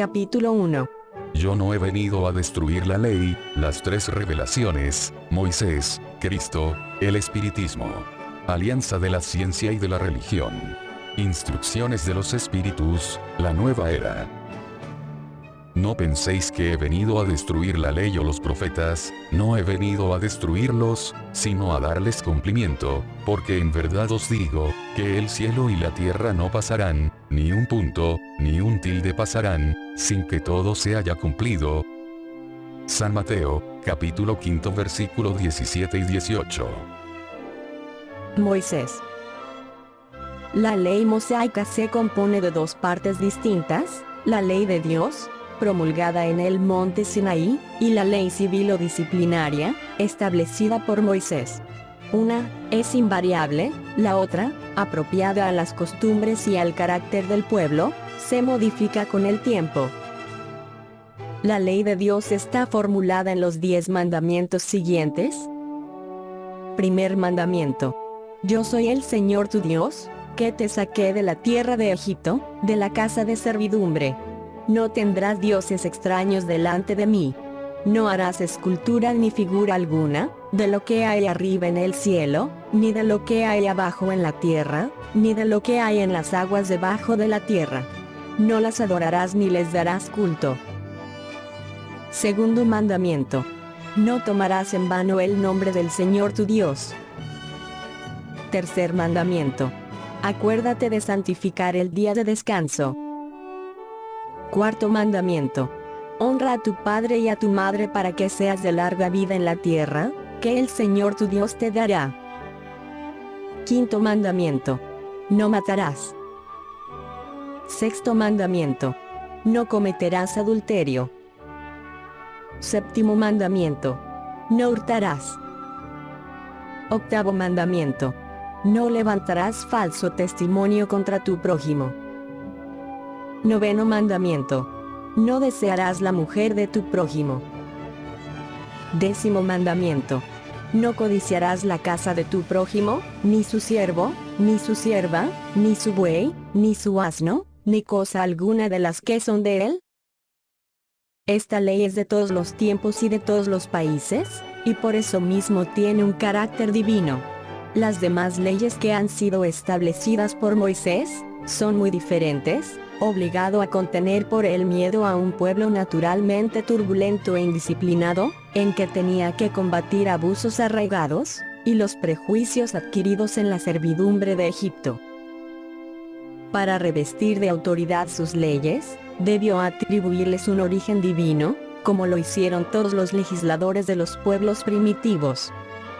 Capítulo 1. Yo no he venido a destruir la ley, las tres revelaciones, Moisés, Cristo, el espiritismo. Alianza de la ciencia y de la religión. Instrucciones de los espíritus, la nueva era. No penséis que he venido a destruir la ley o los profetas, no he venido a destruirlos, sino a darles cumplimiento, porque en verdad os digo, que el cielo y la tierra no pasarán, ni un punto, ni un tilde pasarán, sin que todo se haya cumplido. San Mateo, capítulo 5 versículo 17 y 18. Moisés. La ley mosaica se compone de dos partes distintas, la ley de Dios, promulgada en el monte Sinaí, y la ley civil o disciplinaria, establecida por Moisés. Una es invariable, la otra, apropiada a las costumbres y al carácter del pueblo, se modifica con el tiempo. La ley de Dios está formulada en los 10 mandamientos siguientes. Primer mandamiento. Yo soy el Señor tu Dios, que te saqué de la tierra de Egipto, de la casa de servidumbre. No tendrás dioses extraños delante de mí. No harás escultura ni figura alguna, de lo que hay arriba en el cielo, ni de lo que hay abajo en la tierra, ni de lo que hay en las aguas debajo de la tierra. No las adorarás ni les darás culto. Segundo mandamiento. No tomarás en vano el nombre del Señor tu Dios. Tercer mandamiento. Acuérdate de santificar el día de descanso. Cuarto mandamiento. Honra a tu padre y a tu madre para que seas de larga vida en la tierra, que el Señor tu Dios te dará. Quinto mandamiento. No matarás. Sexto mandamiento. No cometerás adulterio. Séptimo mandamiento. No hurtarás. Octavo mandamiento. No levantarás falso testimonio contra tu prójimo. Noveno mandamiento. No desearás la mujer de tu prójimo. Décimo mandamiento. No codiciarás la casa de tu prójimo, ni su siervo, ni su sierva, ni su buey, ni su asno, ni cosa alguna de las que son de él. Esta ley es de todos los tiempos y de todos los países, y por eso mismo tiene un carácter divino. Las demás leyes que han sido establecidas por Moisés, son muy diferentes, obligado a contener por el miedo a un pueblo naturalmente turbulento e indisciplinado, en que tenía que combatir abusos arraigados, y los prejuicios adquiridos en la servidumbre de Egipto. Para revestir de autoridad sus leyes, debió atribuirles un origen divino, como lo hicieron todos los legisladores de los pueblos primitivos.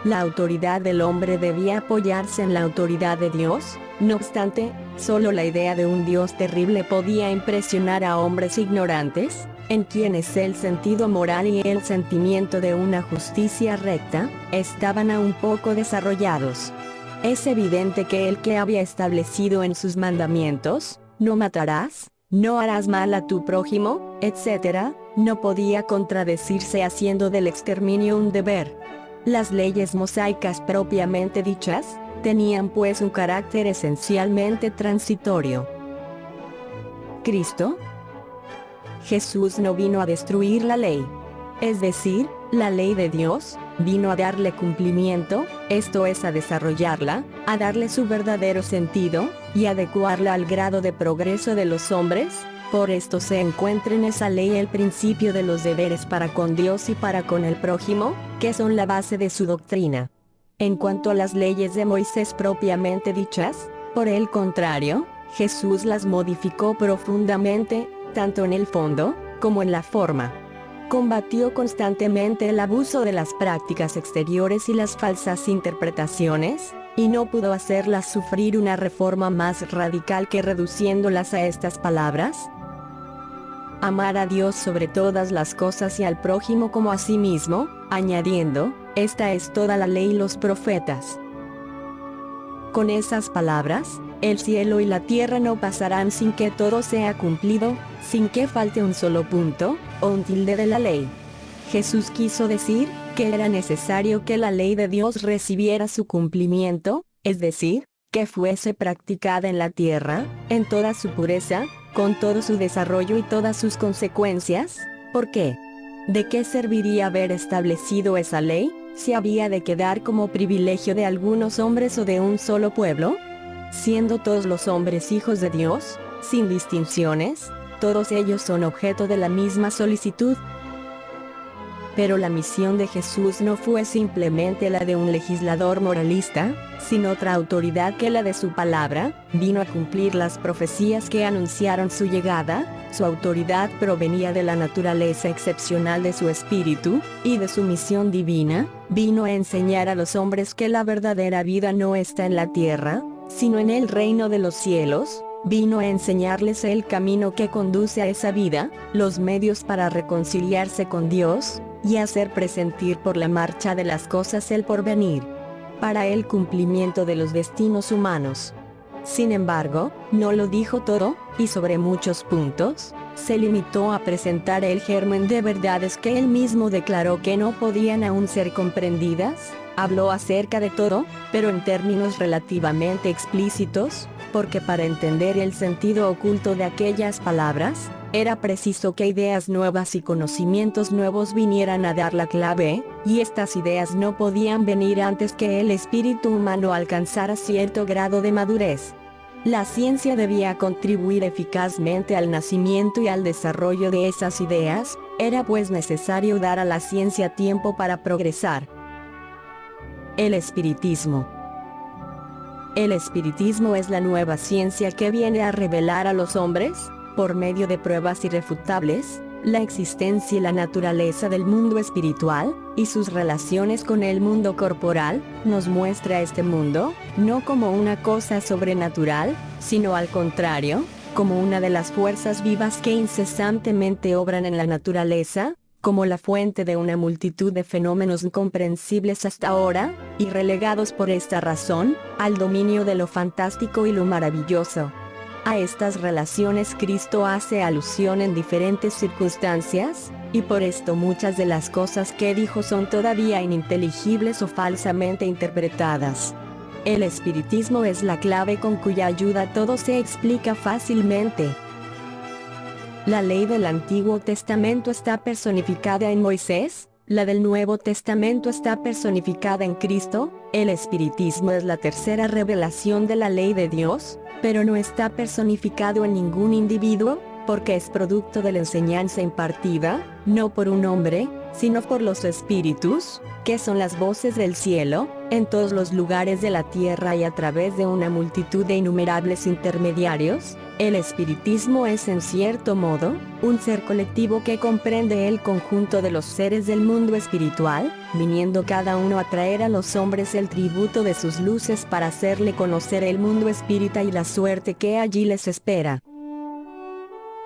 La autoridad del hombre debía apoyarse en la autoridad de Dios, no obstante, solo la idea de un Dios terrible podía impresionar a hombres ignorantes, en quienes el sentido moral y el sentimiento de una justicia recta, estaban aún poco desarrollados. Es evidente que el que había establecido en sus mandamientos, no matarás, no harás mal a tu prójimo, etc., no podía contradecirse haciendo del exterminio un deber. Las leyes mosaicas propiamente dichas, tenían pues un carácter esencialmente transitorio. Cristo. Jesús no vino a destruir la ley. Es decir, la ley de Dios, vino a darle cumplimiento, esto es a desarrollarla, a darle su verdadero sentido, y adecuarla al grado de progreso de los hombres. Por esto se encuentra en esa ley el principio de los deberes para con Dios y para con el prójimo, que son la base de su doctrina. En cuanto a las leyes de Moisés propiamente dichas, por el contrario, Jesús las modificó profundamente, tanto en el fondo, como en la forma. Combatió constantemente el abuso de las prácticas exteriores y las falsas interpretaciones, y no pudo hacerlas sufrir una reforma más radical que reduciéndolas a estas palabras: amar a Dios sobre todas las cosas y al prójimo como a sí mismo, añadiendo, esta es toda la ley y los profetas. Con esas palabras, el cielo y la tierra no pasarán sin que todo sea cumplido, sin que falte un solo punto, o un tilde de la ley. Jesús quiso decir, que era necesario que la ley de Dios recibiera su cumplimiento, es decir, que fuese practicada en la tierra, en toda su pureza, con todo su desarrollo y todas sus consecuencias. ¿Por qué? ¿De qué serviría haber establecido esa ley, si había de quedar como privilegio de algunos hombres o de un solo pueblo? Siendo todos los hombres hijos de Dios, sin distinciones, todos ellos son objeto de la misma solicitud. Pero la misión de Jesús no fue simplemente la de un legislador moralista, sin otra autoridad que la de su palabra. Vino a cumplir las profecías que anunciaron su llegada. Su autoridad provenía de la naturaleza excepcional de su espíritu, y de su misión divina. Vino a enseñar a los hombres que la verdadera vida no está en la tierra, sino en el reino de los cielos. Vino a enseñarles el camino que conduce a esa vida, los medios para reconciliarse con Dios, y hacer presentir por la marcha de las cosas el porvenir, para el cumplimiento de los destinos humanos. Sin embargo, no lo dijo todo, y sobre muchos puntos, se limitó a presentar el germen de verdades que él mismo declaró que no podían aún ser comprendidas. Habló acerca de todo, pero en términos relativamente explícitos, porque para entender el sentido oculto de aquellas palabras, era preciso que ideas nuevas y conocimientos nuevos vinieran a dar la clave, y estas ideas no podían venir antes que el espíritu humano alcanzara cierto grado de madurez. La ciencia debía contribuir eficazmente al nacimiento y al desarrollo de esas ideas. Era pues necesario dar a la ciencia tiempo para progresar. El espiritismo. El espiritismo es la nueva ciencia que viene a revelar a los hombres, por medio de pruebas irrefutables, la existencia y la naturaleza del mundo espiritual, y sus relaciones con el mundo corporal. Nos muestra este mundo, no como una cosa sobrenatural, sino al contrario, como una de las fuerzas vivas que incesantemente obran en la naturaleza, como la fuente de una multitud de fenómenos incomprensibles hasta ahora, y relegados por esta razón, al dominio de lo fantástico y lo maravilloso. A estas relaciones Cristo hace alusión en diferentes circunstancias, y por esto muchas de las cosas que dijo son todavía ininteligibles o falsamente interpretadas. El espiritismo es la clave con cuya ayuda todo se explica fácilmente. La ley del Antiguo Testamento está personificada en Moisés, la del Nuevo Testamento está personificada en Cristo. El espiritismo es la tercera revelación de la ley de Dios, pero no está personificado en ningún individuo, porque es producto de la enseñanza impartida, no por un hombre, sino por los espíritus, que son las voces del cielo, en todos los lugares de la tierra y a través de una multitud de innumerables intermediarios. El espiritismo es en cierto modo, un ser colectivo que comprende el conjunto de los seres del mundo espiritual, viniendo cada uno a traer a los hombres el tributo de sus luces para hacerle conocer el mundo espírita y la suerte que allí les espera.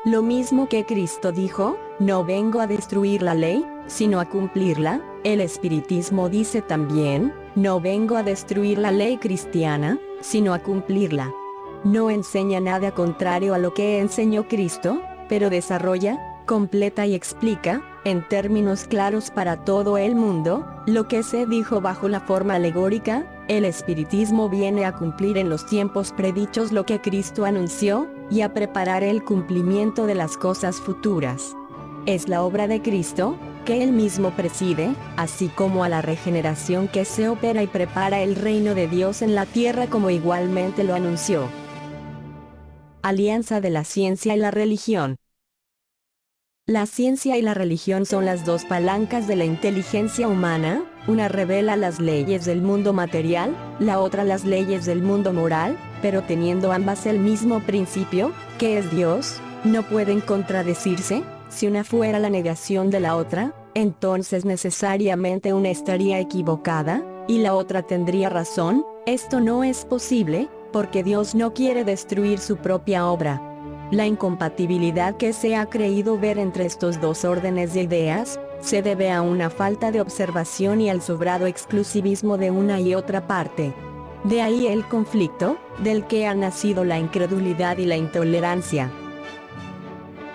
Lo mismo que Cristo dijo, no vengo a destruir la ley, sino a cumplirla. El espiritismo dice también, no vengo a destruir la ley cristiana, sino a cumplirla. No enseña nada contrario a lo que enseñó Cristo, pero desarrolla, completa y explica, en términos claros para todo el mundo, lo que se dijo bajo la forma alegórica. El espiritismo viene a cumplir en los tiempos predichos lo que Cristo anunció, y a preparar el cumplimiento de las cosas futuras. Es la obra de Cristo, que Él mismo preside, así como a la regeneración que se opera y prepara el reino de Dios en la tierra como igualmente lo anunció. Alianza de la ciencia y la religión. La ciencia y la religión son las dos palancas de la inteligencia humana, una revela las leyes del mundo material, la otra las leyes del mundo moral, pero teniendo ambas el mismo principio, que es Dios, no pueden contradecirse. Si una fuera la negación de la otra, entonces necesariamente una estaría equivocada, y la otra tendría razón. Esto no es posible, porque Dios no quiere destruir su propia obra. La incompatibilidad que se ha creído ver entre estos dos órdenes de ideas, se debe a una falta de observación y al sobrado exclusivismo de una y otra parte. De ahí el conflicto, del que han nacido la incredulidad y la intolerancia.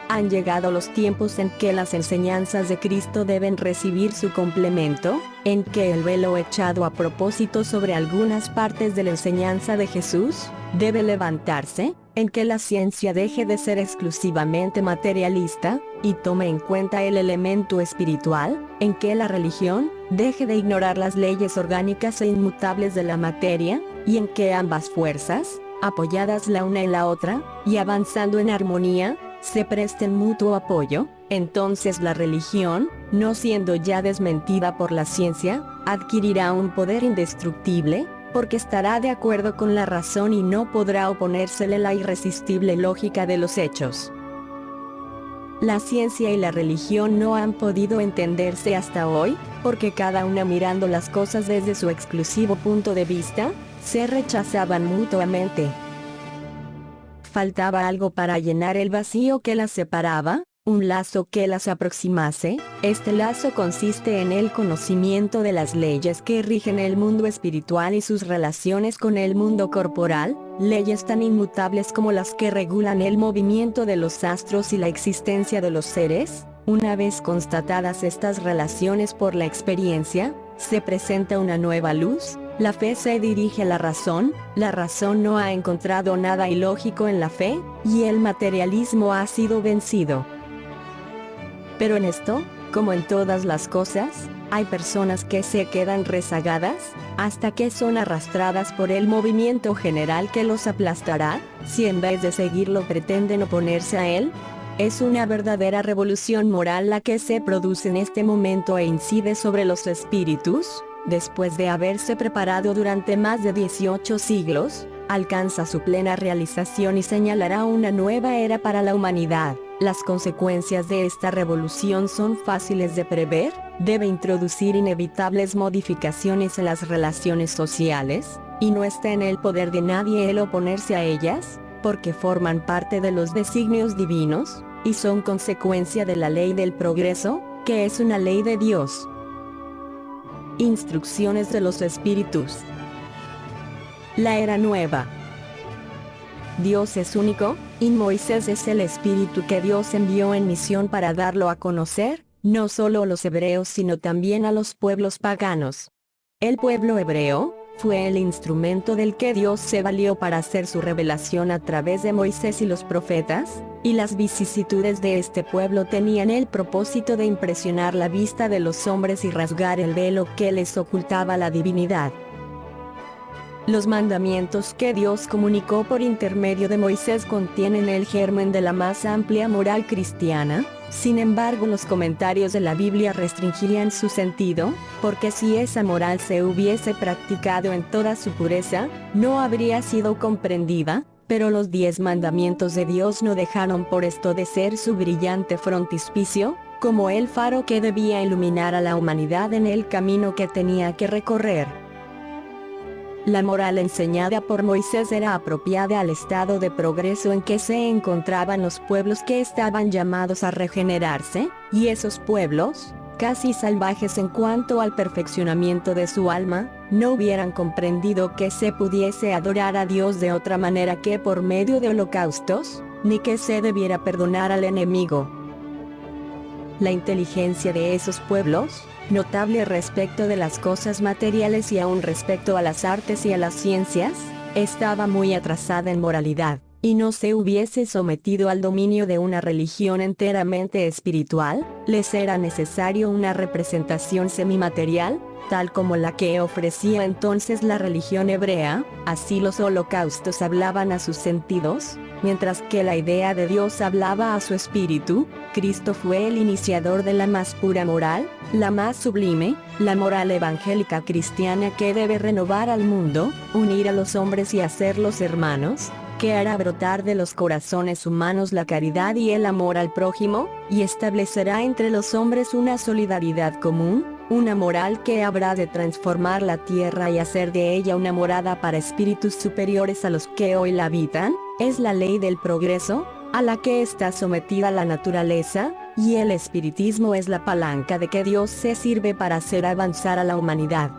Han llegado los tiempos en que las enseñanzas de Cristo deben recibir su complemento, en que el velo echado a propósito sobre algunas partes de la enseñanza de Jesús, debe levantarse, en que la ciencia deje de ser exclusivamente materialista, y tome en cuenta el elemento espiritual, en que la religión deje de ignorar las leyes orgánicas e inmutables de la materia, y en que ambas fuerzas, apoyadas la una en la otra, y avanzando en armonía, se presten mutuo apoyo, entonces la religión, no siendo ya desmentida por la ciencia, adquirirá un poder indestructible, porque estará de acuerdo con la razón y no podrá oponérsele la irresistible lógica de los hechos. La ciencia y la religión no han podido entenderse hasta hoy, porque cada una mirando las cosas desde su exclusivo punto de vista, se rechazaban mutuamente. Faltaba algo para llenar el vacío que las separaba, un lazo que las aproximase. Este lazo consiste en el conocimiento de las leyes que rigen el mundo espiritual y sus relaciones con el mundo corporal, leyes tan inmutables como las que regulan el movimiento de los astros y la existencia de los seres. Una vez constatadas estas relaciones por la experiencia, se presenta una nueva luz. La fe se dirige a la razón no ha encontrado nada ilógico en la fe, y el materialismo ha sido vencido. Pero en esto, como en todas las cosas, hay personas que se quedan rezagadas, hasta que son arrastradas por el movimiento general que los aplastará, si en vez de seguirlo pretenden oponerse a él. Es una verdadera revolución moral la que se produce en este momento e incide sobre los espíritus. Después de haberse preparado durante más de 18 siglos, alcanza su plena realización y señalará una nueva era para la humanidad. Las consecuencias de esta revolución son fáciles de prever, debe introducir inevitables modificaciones en las relaciones sociales, y no está en el poder de nadie el oponerse a ellas, porque forman parte de los designios divinos, y son consecuencia de la ley del progreso, que es una ley de Dios. Instrucciones de los espíritus. La era nueva. Dios es único, y Moisés es el espíritu que Dios envió en misión para darlo a conocer, no solo a los hebreos sino también a los pueblos paganos. El pueblo hebreo fue el instrumento del que Dios se valió para hacer su revelación a través de Moisés y los profetas, y las vicisitudes de este pueblo tenían el propósito de impresionar la vista de los hombres y rasgar el velo que les ocultaba la divinidad. Los mandamientos que Dios comunicó por intermedio de Moisés contienen el germen de la más amplia moral cristiana. Sin embargo, los comentarios de la Biblia restringirían su sentido, porque si esa moral se hubiese practicado en toda su pureza, no habría sido comprendida, pero los 10 mandamientos de Dios no dejaron por esto de ser su brillante frontispicio, como el faro que debía iluminar a la humanidad en el camino que tenía que recorrer. La moral enseñada por Moisés era apropiada al estado de progreso en que se encontraban los pueblos que estaban llamados a regenerarse, y esos pueblos, casi salvajes en cuanto al perfeccionamiento de su alma, no hubieran comprendido que se pudiese adorar a Dios de otra manera que por medio de holocaustos, ni que se debiera perdonar al enemigo. La inteligencia de esos pueblos, notable respecto de las cosas materiales y aún respecto a las artes y a las ciencias, estaba muy atrasada en moralidad, y no se hubiese sometido al dominio de una religión enteramente espiritual. Les era necesario una representación semimaterial, tal como la que ofrecía entonces la religión hebrea. Así los holocaustos hablaban a sus sentidos, mientras que la idea de Dios hablaba a su espíritu. Cristo fue el iniciador de la más pura moral, la más sublime, la moral evangélica cristiana que debe renovar al mundo, unir a los hombres y hacerlos hermanos, que hará brotar de los corazones humanos la caridad y el amor al prójimo, y establecerá entre los hombres una solidaridad común, una moral que habrá de transformar la tierra y hacer de ella una morada para espíritus superiores a los que hoy la habitan. Es la ley del progreso, a la que está sometida la naturaleza, y el espiritismo es la palanca de que Dios se sirve para hacer avanzar a la humanidad.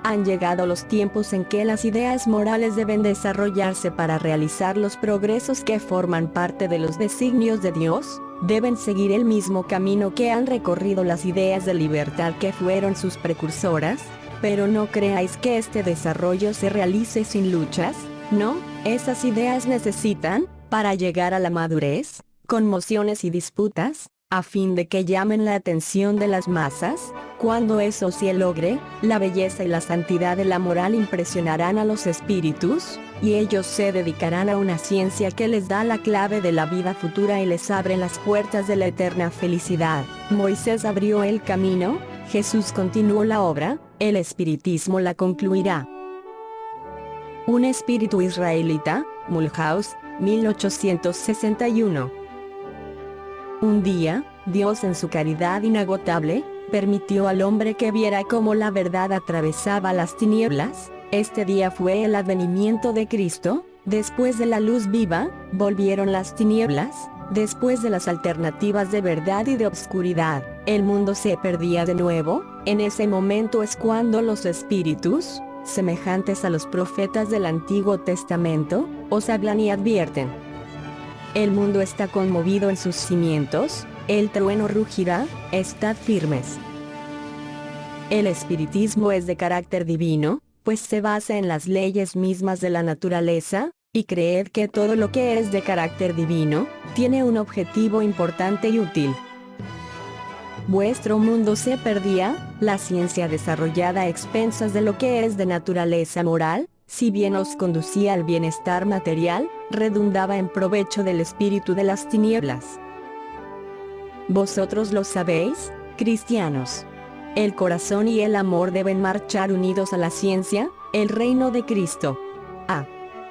Han llegado los tiempos en que las ideas morales deben desarrollarse para realizar los progresos que forman parte de los designios de Dios. Deben seguir el mismo camino que han recorrido las ideas de libertad que fueron sus precursoras, pero no creáis que este desarrollo se realice sin luchas. No, esas ideas necesitan, para llegar a la madurez, conmociones y disputas, a fin de que llamen la atención de las masas. Cuando eso se logre, la belleza y la santidad de la moral impresionarán a los espíritus, y ellos se dedicarán a una ciencia que les da la clave de la vida futura y les abre las puertas de la eterna felicidad. Moisés abrió el camino, Jesús continuó la obra, el espiritismo la concluirá. Un espíritu israelita, Mulhouse, 1861. Un día, Dios en su caridad inagotable, permitió al hombre que viera cómo la verdad atravesaba las tinieblas. Este día fue el advenimiento de Cristo. Después de la luz viva, volvieron las tinieblas. Después de las alternativas de verdad y de obscuridad, el mundo se perdía de nuevo. En ese momento es cuando los espíritus, semejantes a los profetas del Antiguo Testamento, os hablan y advierten. El mundo está conmovido en sus cimientos, el trueno rugirá, estad firmes. El espiritismo es de carácter divino, pues se basa en las leyes mismas de la naturaleza, y creed que todo lo que es de carácter divino, tiene un objetivo importante y útil. Vuestro mundo se perdía, la ciencia desarrollada a expensas de lo que es de naturaleza moral, si bien os conducía al bienestar material, redundaba en provecho del espíritu de las tinieblas. Vosotros lo sabéis, cristianos. El corazón y el amor deben marchar unidos a la ciencia, el reino de Cristo.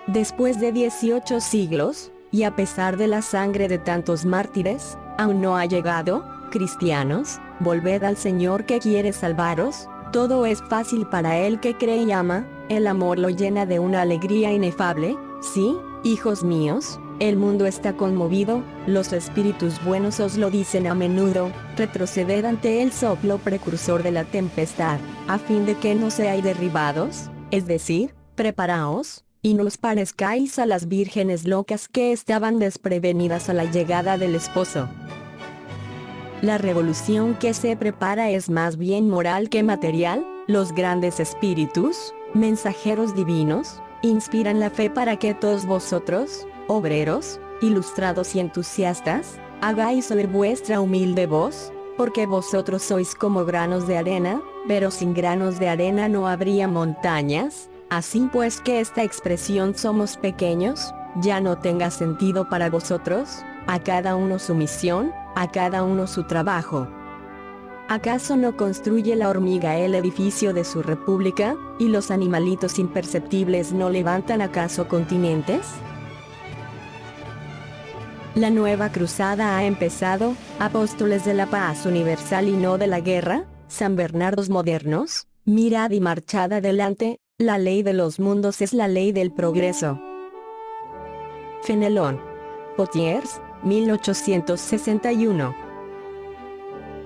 Después de 18 siglos, y a pesar de la sangre de tantos mártires, aún no ha llegado, cristianos, volved al Señor que quiere salvaros. Todo es fácil para el que cree y ama, el amor lo llena de una alegría inefable. Sí, hijos míos, el mundo está conmovido, los espíritus buenos os lo dicen a menudo, retroceded ante el soplo precursor de la tempestad, a fin de que no seáis derribados, es decir, preparaos, y no os parezcáis a las vírgenes locas que estaban desprevenidas a la llegada del esposo. La revolución que se prepara es más bien moral que material. Los grandes espíritus, mensajeros divinos, inspiran la fe para que todos vosotros, obreros, ilustrados y entusiastas, hagáis oír vuestra humilde voz, porque vosotros sois como granos de arena, pero sin granos de arena no habría montañas. Así pues que esta expresión somos pequeños, ya no tenga sentido para vosotros, a cada uno su misión, a cada uno su trabajo. ¿Acaso no construye la hormiga el edificio de su república, y los animalitos imperceptibles no levantan acaso continentes? La nueva cruzada ha empezado, apóstoles de la paz universal y no de la guerra, San Bernardos modernos, mirad y marchad adelante, la ley de los mundos es la ley del progreso. Fenelón. Potiers, 1861.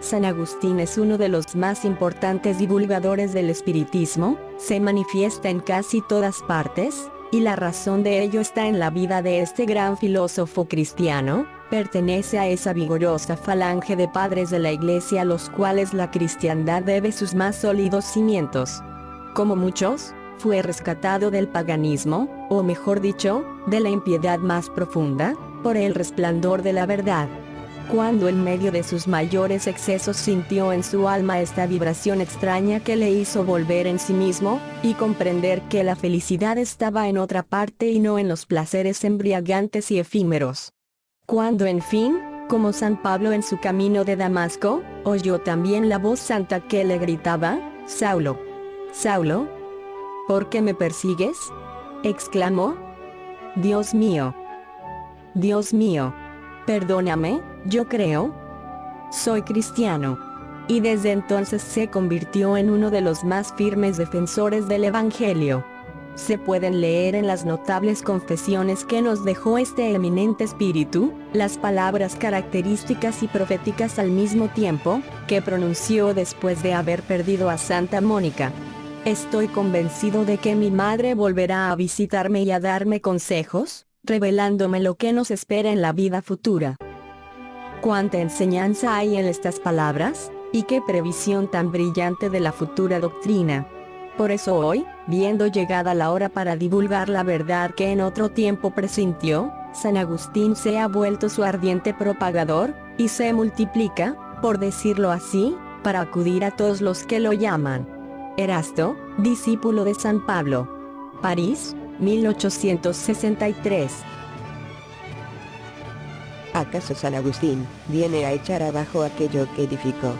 San Agustín es uno de los más importantes divulgadores del espiritismo, se manifiesta en casi todas partes, y la razón de ello está en la vida de este gran filósofo cristiano. Pertenece a esa vigorosa falange de padres de la Iglesia a los cuales la cristiandad debe sus más sólidos cimientos. Como muchos, fue rescatado del paganismo, o mejor dicho, de la impiedad más profunda, por el resplandor de la verdad. Cuando en medio de sus mayores excesos sintió en su alma esta vibración extraña que le hizo volver en sí mismo, y comprender que la felicidad estaba en otra parte y no en los placeres embriagantes y efímeros. Cuando en fin, como San Pablo en su camino de Damasco, oyó también la voz santa que le gritaba, «Saulo, Saulo, ¿por qué me persigues?», exclamó, «Dios mío, perdóname, yo creo. Soy cristiano». Y desde entonces se convirtió en uno de los más firmes defensores del Evangelio. Se pueden leer en las notables confesiones que nos dejó este eminente espíritu, las palabras características y proféticas al mismo tiempo, que pronunció después de haber perdido a Santa Mónica. «Estoy convencido de que mi madre volverá a visitarme y a darme consejos, revelándome lo que nos espera en la vida futura». Cuánta enseñanza hay en estas palabras, y qué previsión tan brillante de la futura doctrina. Por eso hoy, viendo llegada la hora para divulgar la verdad que en otro tiempo presintió, San Agustín se ha vuelto su ardiente propagador, y se multiplica, por decirlo así, para acudir a todos los que lo llaman. Erasto, discípulo de San Pablo. París, 1863. ¿Acaso San Agustín viene a echar abajo aquello que edificó?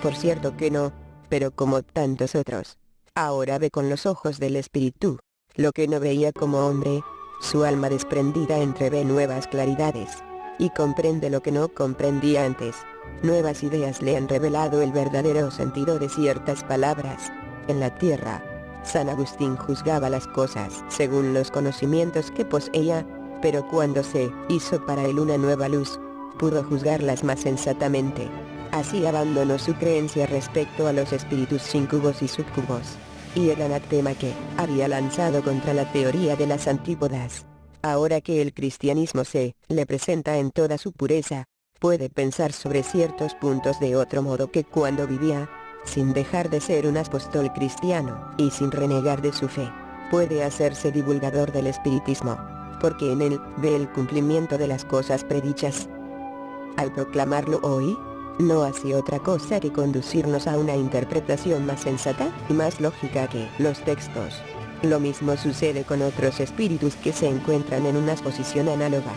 Por cierto que no, pero como tantos otros, ahora ve con los ojos del espíritu, lo que no veía como hombre, su alma desprendida entrevé nuevas claridades, y comprende lo que no comprendía antes. Nuevas ideas le han revelado el verdadero sentido de ciertas palabras. En la tierra, San Agustín juzgaba las cosas según los conocimientos que poseía, pero cuando se hizo para él una nueva luz, pudo juzgarlas más sensatamente. Así abandonó su creencia respecto a los espíritus incubos y subcubos, y el anatema que había lanzado contra la teoría de las antípodas. Ahora que el cristianismo se le presenta en toda su pureza, puede pensar sobre ciertos puntos de otro modo que cuando vivía, sin dejar de ser un apóstol cristiano, y sin renegar de su fe. Puede hacerse divulgador del espiritismo, porque en él ve el cumplimiento de las cosas predichas. Al proclamarlo hoy, no hace otra cosa que conducirnos a una interpretación más sensata y más lógica que los textos. Lo mismo sucede con otros espíritus que se encuentran en una posición análoga.